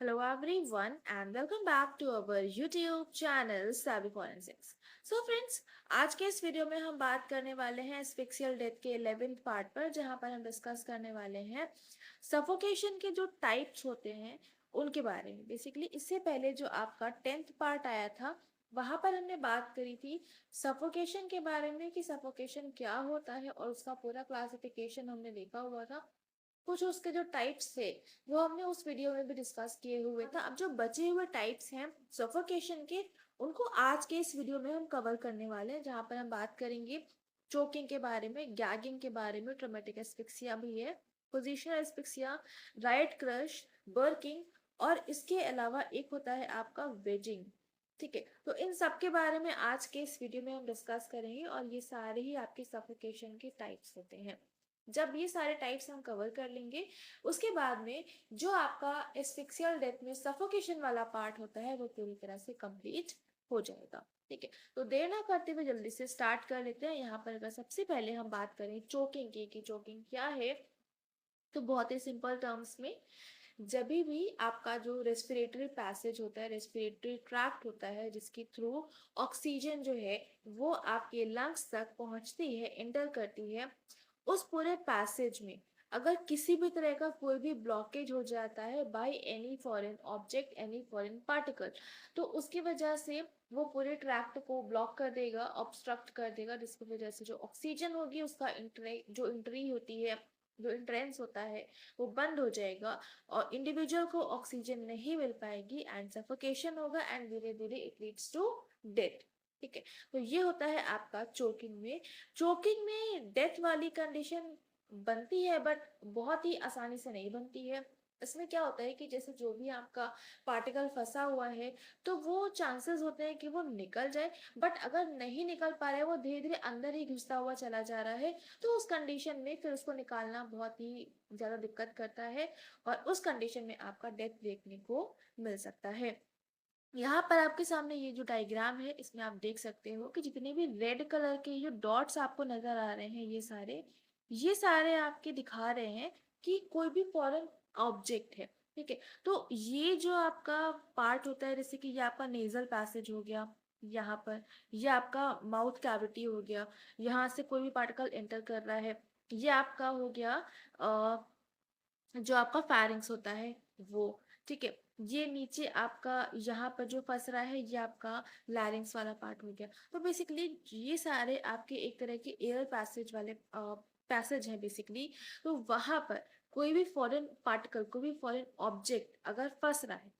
Hello everyone and welcome back to our YouTube channel Savvy Forensics. So friends, आज के इस video में हम बात करने वाले हैं एस्फिक्सियल डेथ के 11th पार्ट पर, जहां पर हम डिस्कस करने वाले हैं सफोकेशन के जो टाइप्स होते हैं उनके बारे में। बेसिकली इससे पहले जो आपका 10th पार्ट आया था वहां पर हमने बात करी थी सफोकेशन के बारे में कि सफोकेशन क्या होता है और उसका पूरा क्लासिफिकेशन हमने देखा हुआ था। कुछ उसके जो टाइप्स थे वो हमने उस वीडियो में भी डिस्कस किए हुए था। अब जो बचे हुए टाइप्स हैं सफोकेशन के, उनको आज के इस वीडियो में हम कवर करने वाले हैं, जहां पर हम बात करेंगे चोकिंग के बारे में, गैगिंग के बारे में, ट्रोमेटिक एस्फिक्सिया भी है, पोजिशनल एस्फिक्सिया, राइट क्रश, बर्किंग, और इसके अलावा एक होता है आपका वेजिंग। ठीक है, तो इन सब के बारे में आज के इस वीडियो में हम डिस्कस करेंगे और ये सारे ही आपके सफोकेशन के टाइप्स होते हैं। जब ये सारे टाइप्स हम कवर कर लेंगे उसके बाद में जो आपका एस्फिक्सियल डेथ में सफोकेशन वाला पार्ट होता है वो पूरी तरह से कंप्लीट हो जाएगा। ठीक है, तो देर ना करते हुए जल्दी से स्टार्ट कर लेते हैं। यहाँ पर अगर सबसे पहले हम बात करें चोकिंग की कि चोकिंग क्या है, तो बहुत ही सिंपल टर्म्स में जब भी आपका जो रेस्पिरेटरी पैसेज होता है, रेस्पिरेटरी ट्रैक्ट होता है, जिसके थ्रू ऑक्सीजन जो है वो आपके लंग्स तक पहुंचती है, एंटर करती है, उस पूरे पैसेज में अगर किसी भी तरह का कोई भी ब्लॉकेज हो जाता है by any foreign object, any foreign particle, तो उसकी वजह से वो पूरे ट्रैक्ट को ब्लॉक कर देगा, ऑब्स्ट्रक्ट कर देगा, जिसकी वजह से जो ऑक्सीजन होगी उसका जो एंट्री होती है, जो एंट्रेंस होता है वो बंद हो जाएगा और इंडिविजुअल को ऑक्सीजन नहीं मिल पाएगी एंड सफोकेशन होगा एंड धीरे धीरे इट लीड्स टू डेथ। ठीक है, तो ये होता है आपका चोकिंग में। चोकिंग में डेथ वाली कंडीशन बनती है बट बहुत ही आसानी से नहीं बनती है। इसमें क्या होता है कि जैसे जो भी आपका पार्टिकल फंसा हुआ है तो वो चांसेस होते हैं कि वो निकल जाए, बट अगर नहीं निकल पा रहा है, वो धीरे धीरे अंदर ही घुसता हुआ चला जा रहा है, तो उस कंडीशन में फिर उसको निकालना बहुत ही ज्यादा दिक्कत करता है और उस कंडीशन में आपका डेथ देखने को मिल सकता है। यहाँ पर आपके सामने ये जो डायग्राम है इसमें आप देख सकते हो कि जितने भी रेड कलर के जो डॉट्स आपको नजर आ रहे हैं ये सारे आपके दिखा रहे हैं कि कोई भी फॉरेन ऑब्जेक्ट है। ठीक है, तो ये जो आपका पार्ट होता है, जैसे कि ये आपका नेजल पैसेज हो गया, यहाँ पर ये आपका माउथ कैविटी हो गया, यहाँ से कोई भी पार्टिकल एंटर कर रहा है, ये आपका हो गया जो आपका फैरिंग्स होता है वो। ठीक है, ये नीचे आपका यहाँ पर जो फंस रहा है ये आपका लैरिंग्स वाला पार्ट हो गया। तो बेसिकली ये सारे आपके एक तरह के एयर पैसेज वाले पैसेज हैं बेसिकली। तो वहां पर कोई भी फॉरेन पार्टिकल, कोई भी फॉरेन ऑब्जेक्ट अगर फंस रहा है,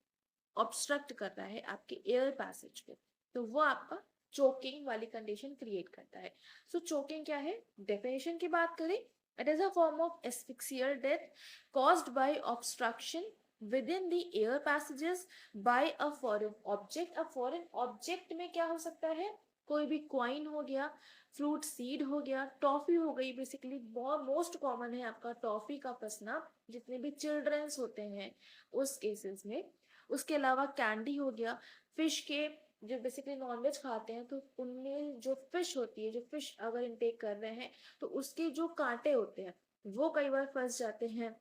ऑब्स्ट्रक्ट कर रहा है आपके एयर पैसेज को, तो वो आपका चोकिंग वाली कंडीशन क्रिएट करता है। सो चोकिंग क्या है, डेफिनेशन की बात करें, it is a form of asphyxial death caused by obstruction within the air passages by a foreign object। a foreign object में क्या हो सकता है, कोई भी कॉइन हो गया, फ्रूट सीड हो गया, टॉफी हो गई। बेसिकली बहुत मोस्ट कॉमन है आपका टॉफी का फंसना, जितने भी चिल्ड्रंस होते हैं उस केसेस में। उसके अलावा कैंडी हो गया, फिश के, जो बेसिकली नॉनवेज खाते हैं तो उनमें जो फिश होती है, जो फिश अगर इनटेक कर रहे हैं तो उसके जो कांटे होते हैं वो कई बार फंस जाते हैं।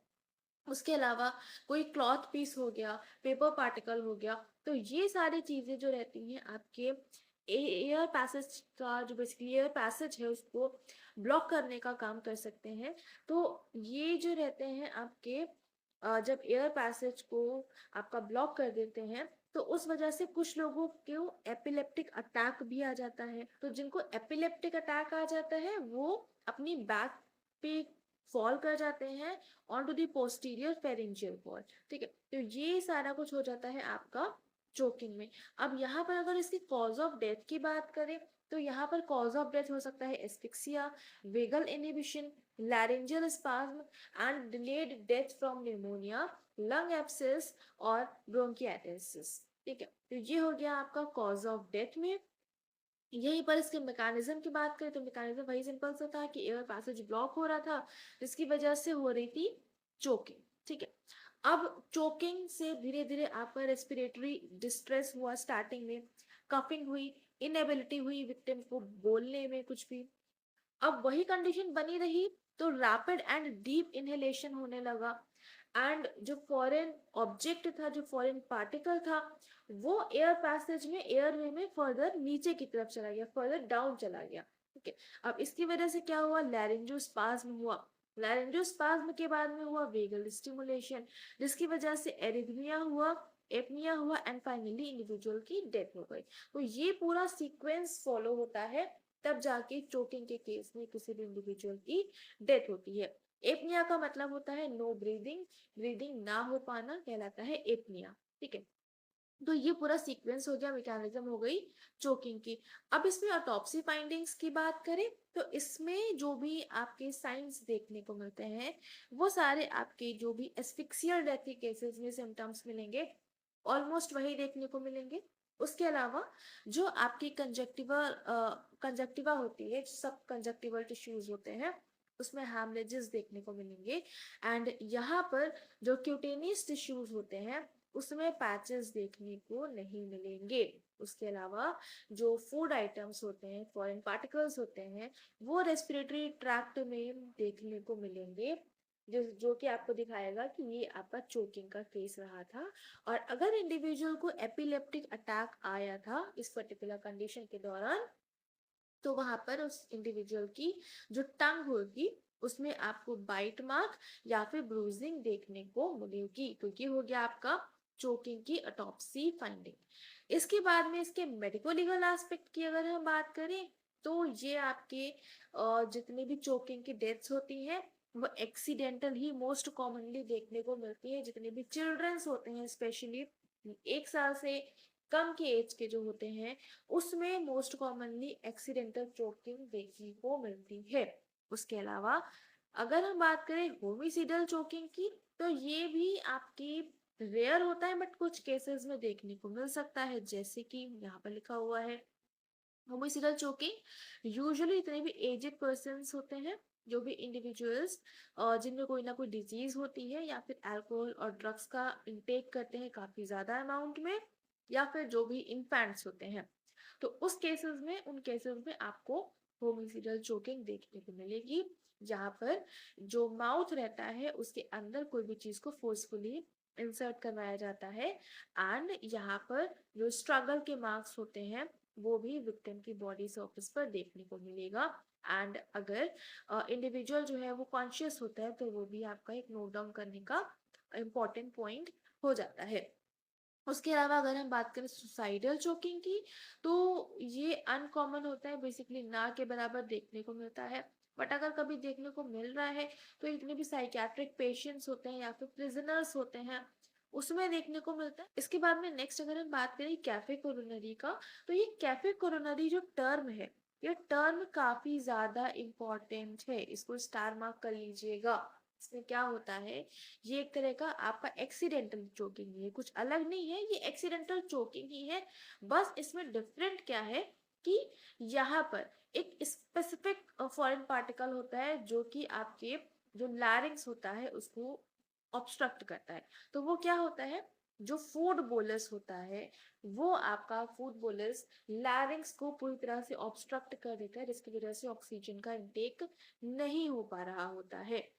उसके अलावा कोई क्लॉथ पीस हो गया, पेपर पार्टिकल हो गया, तो ये सारी चीजें जो रहती हैं आपके एयर पैसेज का, जो बेसिकली एयर पैसेज है उसको ब्लॉक करने का काम कर सकते हैं। तो ये जो रहते हैं आपके जब एयर पैसेज को आपका ब्लॉक कर देते हैं तो उस वजह से कुछ लोगों को एपिलेप्टिक अटैक भी आ जाता है। तो जिनको एपिलेप्टिक अटैक आ जाता है वो अपनी बैक पे फॉल कर जाते हैं on to the posterior pharyngeal wall. ठीक है, तो ये सारा कुछ हो जाता है आपका चोकिंग में। अब यहाँ पर अगर इसकी कॉज ऑफ डेथ की बात करें तो यहाँ पर कॉज ऑफ डेथ हो सकता है asphyxia, vagal inhibition, laryngeal spasm and delayed death from pneumonia, lung abscess और ब्रोंकियाटिस। ठीक है, तो ये हो गया आपका कॉज ऑफ डेथ में। यहीं पर इसके मैकेनिज्म की बात करें तो मैकेनिज्म वही सिंपल सा था कि एयर पैसेज ब्लॉक हो रहा था, जिसकी वजह से हो रही थी चोकिंग। ठीक है, अब चोकिंग से धीरे धीरे आपका रेस्पिरेटरी डिस्ट्रेस हुआ, स्टार्टिंग में कफिंग हुई, इनएबिलिटी हुई विक्टिम को बोलने में कुछ भी। अब वही कंडीशन बनी रही तो रैपिड एंड डीप इनहेलेशन होने लगा एंड जो फॉरेन ऑब्जेक्ट था, जो फॉरेन पार्टिकल था, वो एयर पैसेज में, एयर वे में फर्दर नीचे की तरफ चला गया, फर्दर डाउन चला गया। ठीक है, अब इसकी वजह से क्या हुआ, लैरिंजोस्पाज्म हुआ। लैरिंजोस्पाज्म के बाद में हुआ वेगल स्टिमुलेशन, जिसकी वजह से एरिथमिया हुआ, एपनिया हुआ, एंड फाइनली इंडिविजुअल की डेथ हो गई। तो ये पूरा सीक्वेंस फॉलो होता है, तब जाके चोकिंग के केस में किसी भी इंडिविजुअल की डेथ होती है। एपनिया का मतलब होता है नो ब्रीदिंग, ब्रीदिंग ना हो पाना कहलाता है एपनिया। ठीक है, तो ये पूरा सीक्वेंस हो गया, मैकेनिज्म हो गई चोकिंग की। अब इसमें ऑटोप्सी फाइंडिंग्स की बात करें तो इसमें जो भी आपके साइंस देखने को मिलते हैं, वो सारे आपके जो भी एस्फिक्सियल डेथ के केसेस में सिम्टम्स मिलेंगे, ऑलमोस्ट वही देखने को मिलेंगे। उसके अलावा जो आपकी कंजक्टिवा होती है, सब कंजक्टिवल टिश्यूज होते हैं, उसमें हैमरेजेस देखने को मिलेंगे। एंड यहाँ पर जो क्यूटेनियस टिश्यूज होते हैं, उसमें पैचेस देखने को नहीं मिलेंगे। उसके अलावा जो फूड आइटम्स होते हैं, फॉरेन पार्टिकल्स होते हैं, वो रेस्पिरेटरी ट्रैक्ट में देखने को मिलेंगे, जो कि आपको दिखाएगा कि ये आपका चोकिंग का केस रहा था। और अगर इंडिविजुअल को एपिलेप्टिक अटैक आया था इस पर्टिकुलर कंडीशन के दौरान, तो वहां पर उस इंडिविजुअल की जो टंग होगी, उसमें आपको बाइट मार्क या फिर ब्रूजिंग देखने को मिलेगी। तो ये हो गया आपका चोकिंग की ऑटोप्सी फाइंडिंग। इसके बाद में इसके मेडिको लीगल एस्पेक्ट की अगर हम बात करें, तो ये आपके जितने भी चोकिंग की डेथ्स होती हैं, वो एक्सीडेंटल ही मोस्ट कॉमनली देखने को मिलती है। जितने भी चिल्ड्रंस होते हैं, स्पेशली 1 साल से कम के एज के जो होते हैं, उसमें मोस्ट कॉमनली एक्सीडेंटल चोकिंग देखने को मिलती है। उसके अलावा अगर हम बात करें होमिसिडल चोकिंग की, तो ये भी आपकी रेयर होता है, बट कुछ केसेस में देखने को मिल सकता है, जैसे कि यहाँ पर लिखा हुआ है होमिसिडल चोकिंग यूजुअली इतने भी एजेड पर्सन्स होते हैं, जो भी इंडिविजुअल्स जिनमें कोई ना कोई डिजीज होती है, या फिर अल्कोहल और ड्रग्स का इंटेक करते हैं काफी ज्यादा अमाउंट में, या फिर जो भी इन्फेंट्स होते हैं, तो उन केसेस में आपको होमिसिडल चोकिंग देखने को मिलेगी, जहां पर जो माउथ रहता है उसके अंदर कोई भी चीज को फोर्सफुली इंसर्ट करवाया जाता है। एंड यहाँ पर जो स्ट्रगल के मार्क्स होते हैं, वो भी विक्टिम की बॉडी सरफेस पर देखने को मिलेगा। एंड अगर इंडिविजुअल जो है वो कॉन्शियस होता है, तो वो भी आपका एक नोट डाउन करने का इम्पोर्टेंट पॉइंट हो जाता है। उसके अलावा अगर हम बात करें सुसाइडल चोकिंग की, तो ये अनकॉमन होता है, बेसिकली ना के बराबर देखने को मिलता है। बट अगर कभी देखने को मिल रहा है, तो इतने भी साइकियाट्रिक पेशेंट्स होते हैं या फिर प्रिजनर्स होते हैं, उसमें देखने को मिलता है। इसके बाद में नेक्स्ट अगर हम बात करें कैफे कोरोनरी का, तो ये कैफे कोरोनरी जो टर्म है, ये टर्म काफी ज्यादा इम्पोर्टेंट है, इसको स्टार मार्क कर लीजिएगा। इसमें क्या होता है, ये एक तरह का आपका एक्सीडेंटल चोकिंग है, कुछ अलग नहीं है, ये एक्सीडेंटल चोकिंग ही है। बस इसमें डिफरेंट क्या है कि यहाँ पर एक स्पेसिफिक फॉरेन पार्टिकल होता है, जो कि आपके जो लैरिंग्स होता है उसको ऑब्स्ट्रक्ट करता है। तो वो क्या होता है, जो फूड बोलस होता है, वो आपका फूड बोलस लैरिंग्स को पूरी तरह से ऑब्स्ट्रक्ट कर देता है, जिसकी वजह से ऑक्सीजन का इंटेक नहीं हो पा रहा होता है।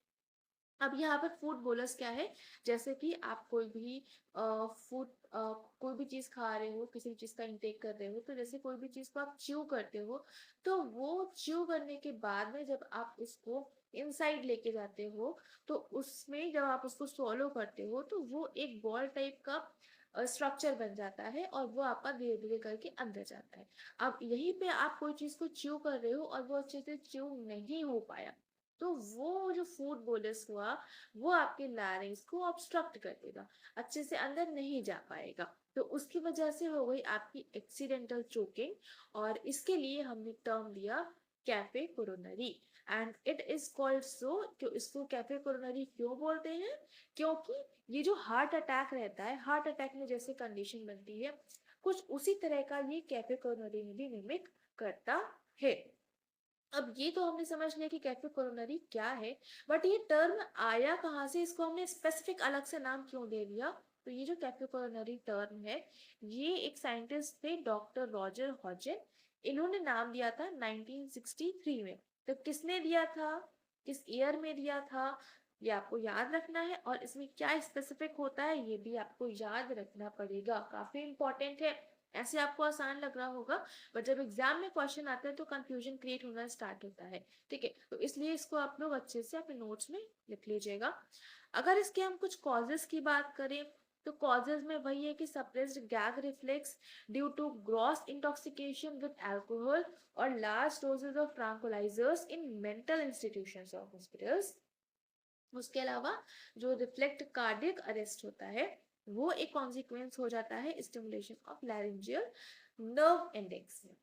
अब यहाँ पर फूड बोलस क्या है, जैसे कि आप कोई भी फूड कोई भी चीज खा रहे हो, किसी भी चीज का इंटेक कर रहे हो, तो जैसे कोई भी चीज को आप च्यू करते हो, तो वो च्यू करने के बाद में जब आप उसको इनसाइड लेके जाते हो, तो उसमें जब आप उसको swallow करते हो, तो वो एक बॉल टाइप का स्ट्रक्चर बन जाता है, और वो आपका धीरे धीरे करके अंदर जाता है। अब यहीं पे आप कोई चीज को च्यू कर रहे हो और वो अच्छे से च्यू नहीं हो पाया, तो वो जो फूड बोलस हुआ, वो आपके लैरिंग्स को ऑब्स्ट्रक्ट कर देगा, अच्छे से अंदर नहीं जा पाएगा। तो उसकी वजह से हो गई आपकी एक्सीडेंटल चोकिंग, और इसके लिए हमने टर्म लिया cafe coronary. And it is called सो, क्यों इसको कैफे कोरोनरी क्यों बोलते हैं, क्योंकि ये जो हार्ट अटैक रहता है, हार्ट अटैक में जैसे कंडीशन बनती है, कुछ उसी तरह का ये कैफे कोरोनरी में भी मिमिक करता है। अब ये तो हमने समझ लिया कि कैफे कोरोनरी क्या है, बट ये टर्म आया कहाँ से, इसको हमने स्पेसिफिक अलग से नाम क्यों दे दिया। तो ये जो कैफे कोरोनरी टर्म है, ये एक साइंटिस्ट थे डॉक्टर रॉजर हॉजन, इन्होंने नाम दिया था 1963 में। तो किसने दिया था, किस ईयर में दिया था, ये आपको याद रखना है, और इसमें क्या स्पेसिफिक होता है ये भी आपको याद रखना पड़ेगा, काफी इंपॉर्टेंट है। ऐसे आपको आसान लग रहा होगा, बट जब एग्जाम में क्वेश्चन आते हैं तो कंफ्यूजन क्रिएट होना स्टार्ट होता है। ठीक है, तो इसलिए इसको आप लोग अच्छे से अपने नोट्स में लिख लीजिएगा। अगर इसके हम कुछ कॉजेस की बात करें, तो कॉजेज में वही है कि suppressed gag reflex due to gross intoxication with alcohol और large doses of tranquilizers in mental institutions और हॉस्पिटल्स। उसके अलावा जो रिफ्लेक्ट कार्डियक अरेस्ट होता है वो एक कॉन्सिक्वेंस हो जाता है stimulation of laryngeal nerve endings में।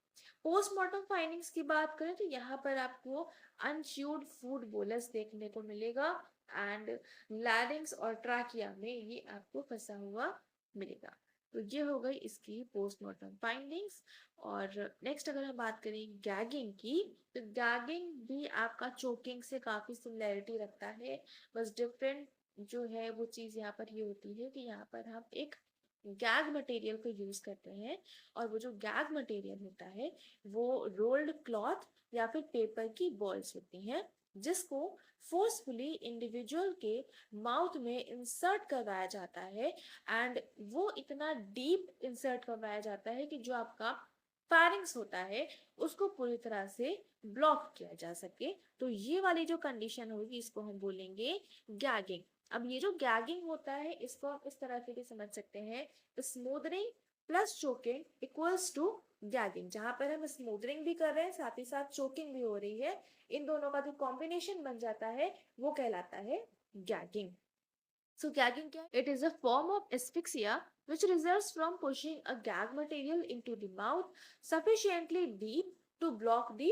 पोस्टमार्टम फाइंडिंग्स की बात करें तो यहाँ पर आपको अनच्यूड फूड बोलस देखने को मिलेगा, एंड लैरिंग्स और ट्रैकिया में ये आपको फंसा हुआ मिलेगा। तो ये हो गई इसकी पोस्टमार्टम फाइंडिंग्स। और नेक्स्ट अगर हम बात करें गैगिंग की, तो गैगिंग भी आपका चोकिंग से काफी सिमिलैरिटी रखता है, बस डिफरेंट जो है वो चीज यहाँ पर ये होती है कि यहाँ पर हम एक गैग मटेरियल को यूज करते हैं, और वो जो गैग मटेरियल होता है वो रोल्ड क्लॉथ या फिर पेपर की बॉल्स होती हैं, जिसको फोर्सफुली इंडिविजुअल के माउथ में इंसर्ट करवाया जाता है, एंड वो इतना डीप इंसर्ट करवाया जाता है कि जो आपका फारिंग्स होता है उसको पूरी तरह से ब्लॉक किया जा सके। तो ये वाली जो कंडीशन होगी इसको हम बोलेंगे गैगिंग। अब ये जो गैगिंग होता है इसको आप इस तरह से भी समझ सकते हैं, smothering plus choking equals to gagging, जहां पर हम स्मूदरिंग भी कर रहे हैं साथ ही साथ चोकिंग भी हो रही है, इन दोनों का जो कॉम्बिनेशन बन जाता है वो कहलाता है gagging. So gagging, it is a form of asphyxia which results from pushing a gag material into the mouth sufficiently deep to block the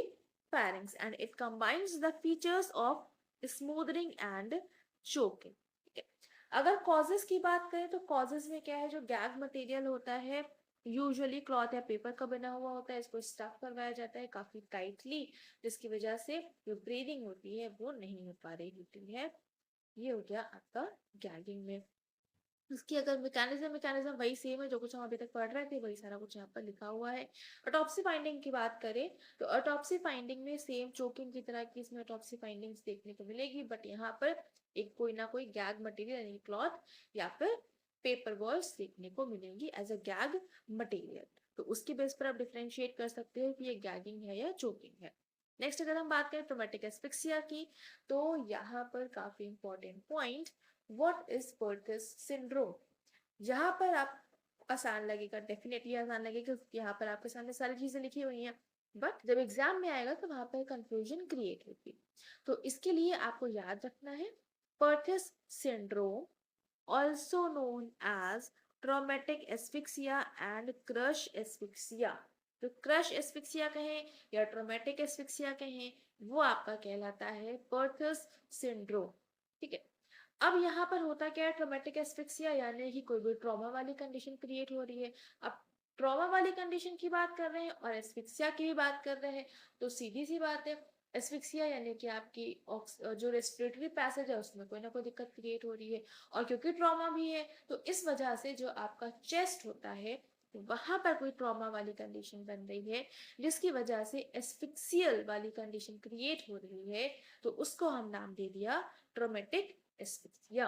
pharynx, and it combines the features of smoothing and choking. ठीक है, अगर causes की बात करें तो causes में क्या है, जो gag material होता है यूजुअली क्लॉथ या पेपर का बना हुआ होता है, इसको स्टफ करवाया जाता है काफी टाइटली, जिसकी वजह से जो ब्रीदिंग होती है वो नहीं हो पा रही होती है। ये हो गया आपका गैगिंग में। इसकी अगर मैकेनिज्म मैकेनिज्म वही सेम है जो कुछ हम अभी तक पढ़ रहे थे, वही सारा कुछ यहाँ पर लिखा हुआ है। ऑटोप्सी फाइंडिंग की बात करें तो ऑटोप्सी फाइंडिंग में सेम चोकिंग की तरह की इसमें ऑटोप्सी फाइंडिंग्स देखने को मिलेगी, बट यहाँ पर एक कोई ना कोई गैग मटेरियल यानी क्लॉथ या फिर पेपर बॉल्स देखने को मिलेंगी एज अ गैग मटेरियल। तो उसकी बेस पर आप डिफ्रेंशिएट कर सकते हो कि ये गैगिंग है या चोकिंग है। नेक्स्ट अगर हम बात करें ट्रोमेटिक एस्फिक्सिया की, तो यहाँ पर काफी important point, what is Perthes syndrome. यहाँ पर आप आसान लगेगा, डेफिनेटली आसान लगेगा क्योंकि यहाँ पर आपके सामने सारी चीजें लिखी हुई हैं, बट जब एग्जाम में आएगा तो वहां पर कंफ्यूजन क्रिएट होगी। तो इसके लिए आपको याद रखना है Perthes syndrome, also known as traumatic asphyxia and crush asphyxia. तो क्रश एस्फिक्सिया कहें या ट्रॉमेटिक एस्फिक्सिया कहें, वो आपका कहलाता है पर्टिस सिंड्रोम। ठीक है, अब यहाँ पर होता क्या है, ट्रॉमेटिक एस्फिक्सिया यानी कि कोई भी ट्रॉमा वाली कंडीशन क्रिएट हो रही है। अब ट्रॉमा वाली कंडीशन की बात कर रहे हैं और एस्फिक्सिया की भी बात कर रहे हैं, तो सीधी सी बात है, एस्फिक्सिया यानी कि आपकी जो रेस्पिरेटरी पैसेज है उसमें कोई ना कोई दिक्कत क्रिएट हो रही है, और क्योंकि ट्रॉमा भी है तो इस वजह से जो आपका चेस्ट होता है वहां पर कोई ट्रॉमा वाली कंडीशन बन रही है, जिसकी वजह से एस्फिक्सियल वाली कंडीशन क्रिएट हो रही है, तो उसको हम नाम दे दिया ट्रॉमेटिक एस्फिक्सिया।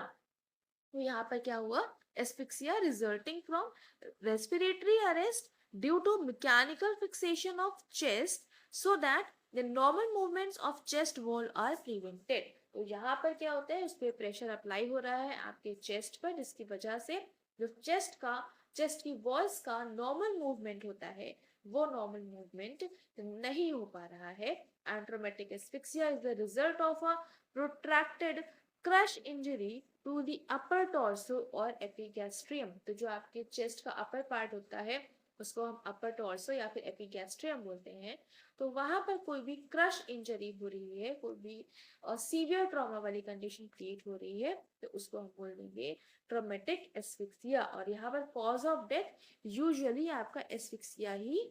तो यहाँ पर क्या हुआ, asphyxia resulting from respiratory arrest due to mechanical fixation of chest so that the normal movements of chest wall are prevented. तो यहाँ पर क्या होता है, उस पर प्रेशर अप्लाई हो रहा है आपके चेस्ट पर, जिसकी वजह से जो चेस्ट की वॉल्स का नॉर्मल मूवमेंट होता है वो नॉर्मल मूवमेंट नहीं हो पा रहा है। And traumatic asphyxia is the result of a protracted crush injury to the upper torso और एपिगैस्ट्रियम। तो जो आपके चेस्ट का अपर पार्ट होता है उसको हम अपर टॉर्सो या फिर एपिगैस्ट्रियम बोलते हैं। तो वहां पर कोई भी क्रश इंजरी हो रही है, कोई भी सीवियर ट्रॉमा वाली कंडीशन क्रिएट हो रही है, तो उसको हम बोल देंगे ट्रॉमेटिक एस्फिक्सिया। और यहाँ पर कॉज ऑफ डेथ यूजुअली आपका एस्फिक्सिया ही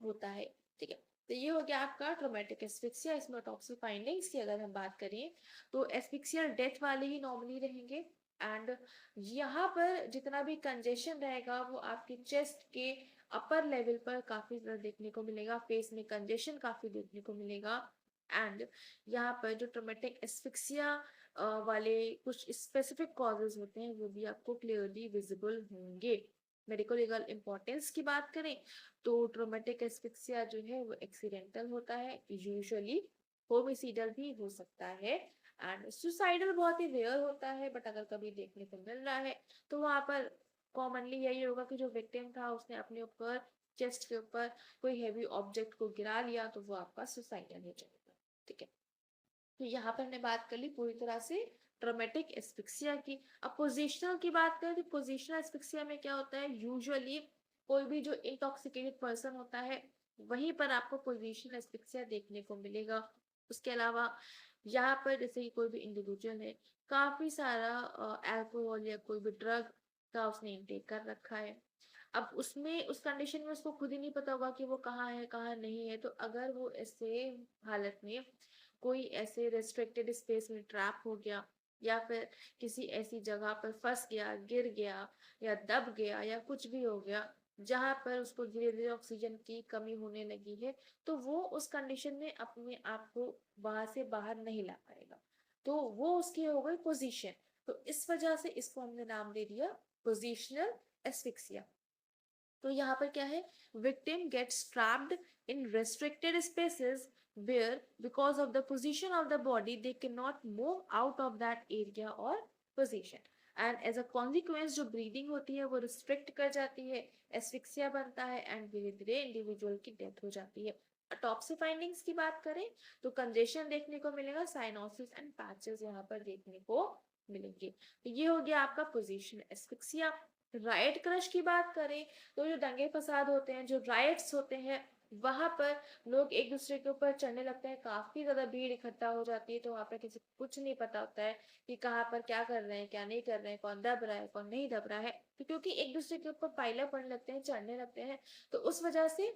होता है। ठीक है, तो ये हो गया आपका ट्रॉमेटिक एस्फिक्सिया। इसमें ऑटोप्सी फाइंडिंग्स की अगर हम बात करें तो एस्फिक्सियल डेथ वाले ही नॉर्मली रहेंगे, एंड यहाँ पर जितना भी कंजेशन रहेगा वो आपके चेस्ट के अपर लेवल पर काफी ज्यादा देखने को मिलेगा, फेस में कंजेशन काफी देखने को मिलेगा। एंड यहाँ पर जो ट्रॉमेटिक एस्फिक्सिया वाले कुछ स्पेसिफिक कॉजेज होते हैं वो भी आपको क्लियरली विजिबल होंगे। मेडिको लीगल इम्पोर्टेंस की बात करें तो ट्रोमेटिक एस्फिक्सिया जो है वो एक्सीडेंटल होता है, यूजुअली होमिसाइडल भी हो सकता है, एंड सुसाइडल बहुत ही रेयर होता है, बट अगर कभी देखने को मिल रहा है तो वहां पर कॉमनली यही होगा कि जो विक्टिम था उसने अपने ऊपर, चेस्ट के ऊपर कोई हैवी ऑब्जेक्ट को गिरा लिया, तो वो आपका सुसाइडल हो जाएगा। ठीक है, तो यहाँ पर हमने बात कर ली पूरी तरह से ट्रोमेटिक एस्फिक्सिया की। अब पोजिशनल की बात करें तो पोजिशनल एस्फिक्सिया में क्या होता है, यूजुअली कोई भी जो इंटॉक्सिकेटेड पर्सन होता है वहीं पर आपको पोजिशनल एस्फिक्सिया देखने को मिलेगा। उसके अलावा यहाँ पर जैसे कि कोई भी इंडिविजुअल है, काफी सारा अल्कोहल या कोई भी ड्रग का उसने इंटेक कर रखा है, अब उसमें उस कंडीशन में उसको खुद ही नहीं पता होगा कि वो कहाँ है कहाँ नहीं है, तो अगर वो ऐसे हालत में कोई ऐसे रेस्ट्रिक्टेड स्पेस में ट्रैप हो गया या फिर किसी ऐसी जगह पर फंस गया, गिर गया या दब गया या कुछ भी हो गया जहां पर उसको धीरे धीरे ऑक्सीजन की कमी होने लगी है, तो वो उस कंडीशन में अपने आप को वहां से बाहर नहीं ला पाएगा, तो वो उसकी हो गई पोजीशन। तो इस वजह से इसको हमने नाम दे दिया पोजिशनल एस्फिक्सिया। तो यहाँ पर क्या है, victim gets trapped in restricted spaces where because of the position of the body they cannot move out of that area or position, and as a consequence जो ब्रीदिंग होती है वो रिस्ट्रिक्ट कर जाती है, एस्फिक्सिया बनता है एंड धीरे धीरे इंडिविजुअल की डेथ हो जाती है। ऑटोप्सी फाइंडिंग्स की बात करें तो कंजेशन देखने को मिलेगा, साइनोसिस एंड पैचेस यहाँ पर देखने को मिलेंगे। तो ये हो गया आपका पोजीशन एस्फिक्सिया। राइट क्रश की बात करें तो जो दंगे फसाद होते हैं, जो राइट्स होते हैं, वहां पर लोग एक दूसरे के ऊपर चढ़ने लगते हैं, काफी ज्यादा भीड़ इकट्ठा हो जाती है, तो वहां पर किसी को कुछ नहीं पता होता है कि कहाँ पर क्या कर रहे हैं क्या नहीं कर रहे हैं, कौन दब रहा है कौन नहीं दब रहा है, तो क्योंकि एक दूसरे के ऊपर पाइला पड़ने लगते हैं, चढ़ने लगते हैं, तो उस वजह से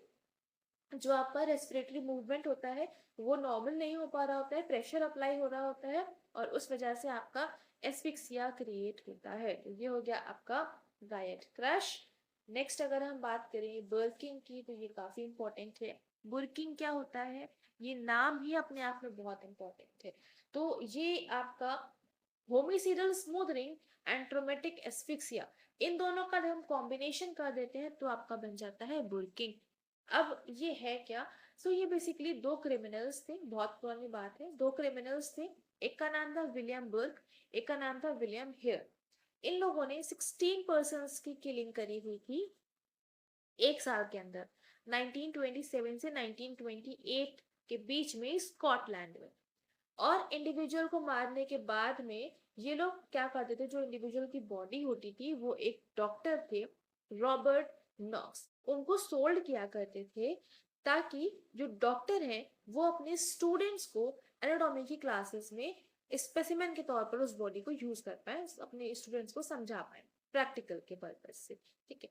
जो आपका रेस्पिरेटरी मूवमेंट होता है वो नॉर्मल नहीं हो पा रहा होता है, प्रेशर अप्लाई हो रहा होता है, और उस वजह से आपका एस्फिक्सिया क्रिएट होता है। तो ये हो गया आपका राइट क्रश। नेक्स्ट अगर हम बात करें बर्किंग की तो ये काफी इंपॉर्टेंट है। बुर्किंग क्या होता है, ये नाम ही अपने आप में बहुत इंपॉर्टेंट है। तो ये आपका होमिसिडल स्मूथनिंग एंड ट्रोमेटिक एस्फिक्सिया, इन दोनों का जब हम कॉम्बिनेशन कर देते हैं तो आपका बन जाता है बुर्किंग। अब ये है क्या, सो ये बेसिकली दो क्रिमिनल्स थे, बहुत पुरानी बात है, दो क्रिमिनल्स थे, एक का नाम था विलियम बर्क, एक का नाम था विलियम हेयर। इन लोगों ने 16 पर्सन्स की किलिंग करी हुई थी एक साल के अंदर, 1927 से 1928 के बीच में स्कॉटलैंड में। और इंडिविजुअल को मारने के बाद में ये लोग क्या करते थे, जो इंडिविजुअल की बॉडी होती थी वो एक डॉक्टर थे रॉबर्ट नॉक्स, उनको सोल्ड किया करते थे, ताकि जो डॉक्टर हैं वो अपने स्टूडेंट्स को एनाटॉमी की क्लासेस में स्पेसिमेन के तौर पर उस बॉडी को यूज कर पाए, अपने स्टूडेंट्स को समझा पाए प्रैक्टिकल के पर्पज से। ठीक है,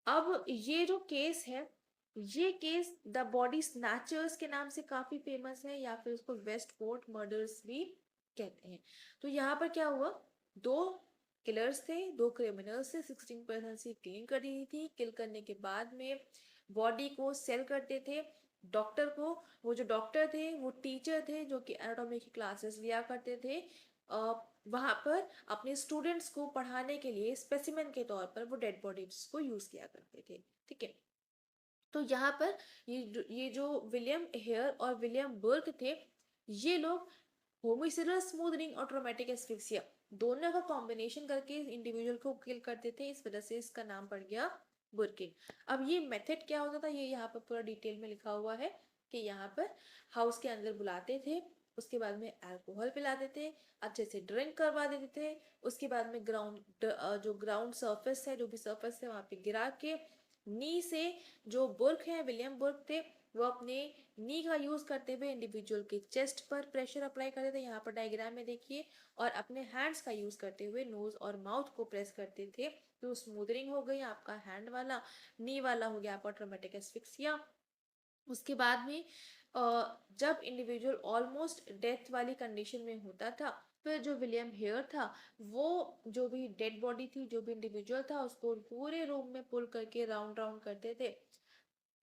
अब ये जो केस है, ये केस द बॉडी स्नैचर्स के नाम से काफी फेमस है, या फिर उसको वेस्ट फोर्ट मर्डर्स भी कहते हैं। तो यहाँ पर क्या हुआ, दो किलर्स थे, दो क्रिमिनल्स थे, 16 पर्सन से किलिंग कर दी थी, किल करने के बाद में बॉडी को सेल करते थे डॉक्टर को। वो जो डॉक्टर थे वो टीचर थे जो कि एनाटॉमी की क्लासेस लिया करते थे, वहां पर अपने स्टूडेंट्स को पढ़ाने के लिए स्पेसिमेन के तौर पर वो डेड बॉडीज को यूज किया करते थे। ठीक है, तो यहाँ पर ये जो विलियम हेयर और विलियम बर्क थे, ये लोग होमिसिडल स्मूथनिंग और ट्रोमेटिक एस्फिक्सिया दोनों का कॉम्बिनेशन करके इंडिविजुअल को किल करते थे, इस वजह से इसका नाम पड़ गया बुर्किंग। अब ये मेथड क्या होता था, ये यहाँ पर पूरा डिटेल में लिखा हुआ है कि यहाँ पर हाउस के अंदर बुलाते थे, उसके बाद में अल्कोहल पिलाते थे, अच्छे से ड्रिंक करवा देते थे, उसके बाद में जो ग्राउंड सरफेस है, जो भी सरफेस है वहां पे गिरा के नी से, जो बुर्क है विलियम बुर्क थे, वो अपने नी का यूज करते हुए इंडिविजुअल के चेस्ट पर प्रेशर अप्लाई करते थे, यहाँ पर डायग्राम में देखिए, और अपने हैंड्स का यूज करते हुए नोज और माउथ को प्रेस करते थे, तो स्मूदरिंग हो गई आपका हैंड वाला, नी वाला हो गया आपका ट्रोमेटिक एस्फिक्सिया। उसके बाद में जब इंडिविजुअल ऑलमोस्ट डेथ वाली कंडीशन में होता था, फिर जो विलियम हेयर था वो जो भी डेड बॉडी थी, जो भी इंडिविजुअल था, उसको पूरे रूम में पुल करके राउंड राउंड करते थे,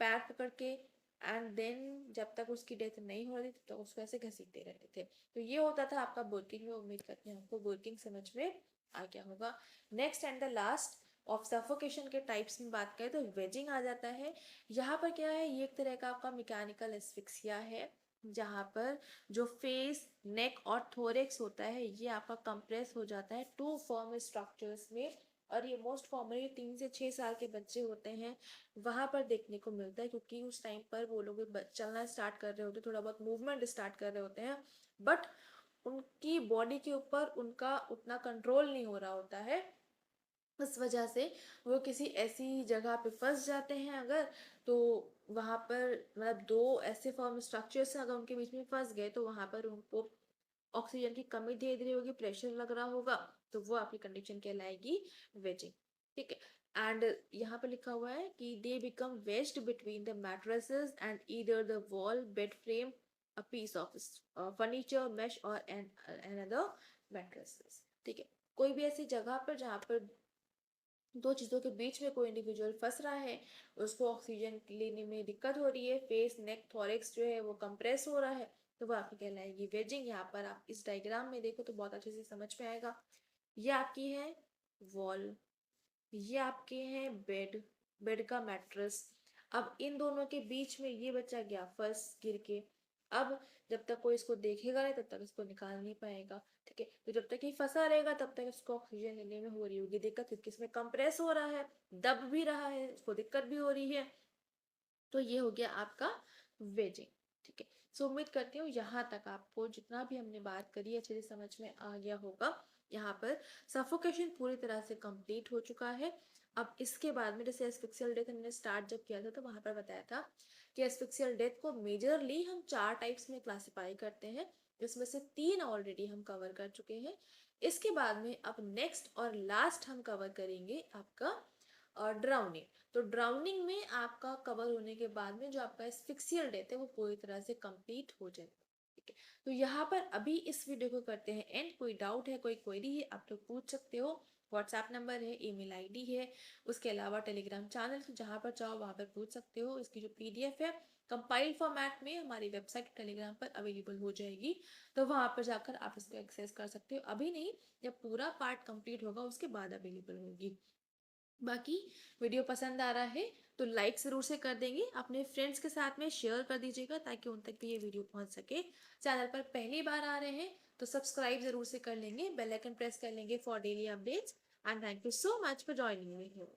पैर पकड़ के एंड देन जब तक उसकी डेथ नहीं हो रही तब तक उसको ऐसे घसीटते रहते थे। तो ये होता था आपका बुर्किंग में। उम्मीद करते हैं आपको बुर्किंग समझ में आ गया होगा। Next and the last of suffocation के टाइप्स में बात करें तो वेजिंग आ जाता है। यहाँ पर क्या है, ये एक तरह का आपका मैकेनिकल एस्फिक्सिया है, जहाँ पर जो फेस, नेक और थोरेक्स होता है ये आपका कंप्रेस हो जाता है टू फॉर्म स्ट्रक्चर्स में। और ये मोस्ट कॉमनली 3 से 6 साल के बच्चे होते हैं वहां पर देखने को मिलता है, क्योंकि उस टाइम पर वो लोग चलना स्टार्ट कर रहे होते हैं, थोड़ा बहुत मूवमेंट स्टार्ट कर रहे होते हैं, बट उनकी बॉडी के ऊपर उनका उतना कंट्रोल नहीं हो रहा होता है। इस वजह से वो किसी ऐसी जगह पे फंस जाते हैं अगर, तो वहां पर मतलब दो ऐसे फॉर्म स्ट्रक्चर्स अगर उनके बीच में फंस गए तो वहां पर उनको ऑक्सीजन की कमी धीरे धीरे होगी, प्रेशर लग रहा होगा, तो वो आपकी कंडीशन कहलाएगी वेजिंग। ठीक है। एंड यहाँ पे लिखा हुआ है कि they become wedged between the mattresses and either the wall, bed frame, a piece of furniture, mesh और एन अनदर मैट्रेसेस। ठीक है। कोई भी ऐसी जगह पर जहाँ पर दो चीज़ों के बीच में कोई इंडिविजुअल फंस रहा है, उसको ऑक्सीजन लेने में दिक्कत हो रही है, फेस, नेक, थोरेक्स जो है वो कंप्रेस हो रहा है, तो वो आपकी कहलाएगी वेजिंग। यहाँ पर आप इस डायग्राम में देखो तो बहुत अच्छे से समझ में आएगा। ये आपकी है वॉल, ये आपके हैं बेड, बेड का मैट्रेस। अब इन दोनों के बीच में ये बच्चा गया फंस गिर के। अब जब तक कोई इसको देखेगा नहीं तब तक इसको निकाल नहीं पाएगा। ठीक है। तो जब तक ये फंसा रहेगा तब तक इसको ऑक्सीजन लेने में हो रही होगी दिक्कत, क्योंकि इसमें कंप्रेस हो रहा है, दब भी रहा है, इसको दिक्कत भी हो रही है। तो ये हो गया आपका वेजिंग। ठीक है। सो उम्मीद करती हूँ यहाँ तक आपको जितना भी हमने बात करी अच्छे से समझ में आ गया होगा। यहाँ पर सफोकेशन पूरी तरह से कंप्लीट हो चुका है। अब इसके बाद में जैसे एस्फिक्सियल डेथ हमने स्टार्ट जब किया था तो वहां पर बताया था कि एस्फिक्सियल डेथ को मेजरली हम 4 टाइप्स में क्लासिफाई करते हैं, जिसमें से 3 ऑलरेडी हम कवर कर चुके हैं। इसके बाद में अब नेक्स्ट और लास्ट हम कवर करेंगे आपका ड्राउनिंग। तो ड्राउनिंग में आपका कवर होने के बाद में जो आपका एस्फिक्सियल डेथ है वो पूरी तरह से कंप्लीट हो जाएगा। ठीक है। तो यहाँ पर अभी इस वीडियो को करते हैं एंड। कोई डाउट है, कोई क्वेरी है, आप लोग पूछ सकते हो। व्हाट्सएप नंबर है, ईमेल आईडी है, उसके अलावा टेलीग्राम चैनल, जहाँ पर चाहो वहाँ पर पूछ सकते हो। इसकी जो पीडीएफ है कंपाइल फॉर्मेट में हमारी वेबसाइट टेलीग्राम पर अवेलेबल हो जाएगी, तो वहाँ पर जाकर आप इसको एक्सेस कर सकते हो। अभी नहीं, जब पूरा पार्ट कंप्लीट होगा उसके बाद अवेलेबल होगी। बाकी वीडियो पसंद आ रहा है तो लाइक ज़रूर से कर देंगे, अपने फ्रेंड्स के साथ में शेयर कर दीजिएगा ताकि उन तक भी ये वीडियो पहुंच सके। चैनल पर पहली बार आ रहे हैं तो सब्सक्राइब ज़रूर से कर लेंगे, बेल आइकन प्रेस कर लेंगे for daily updates. And thank you so much for joining me here.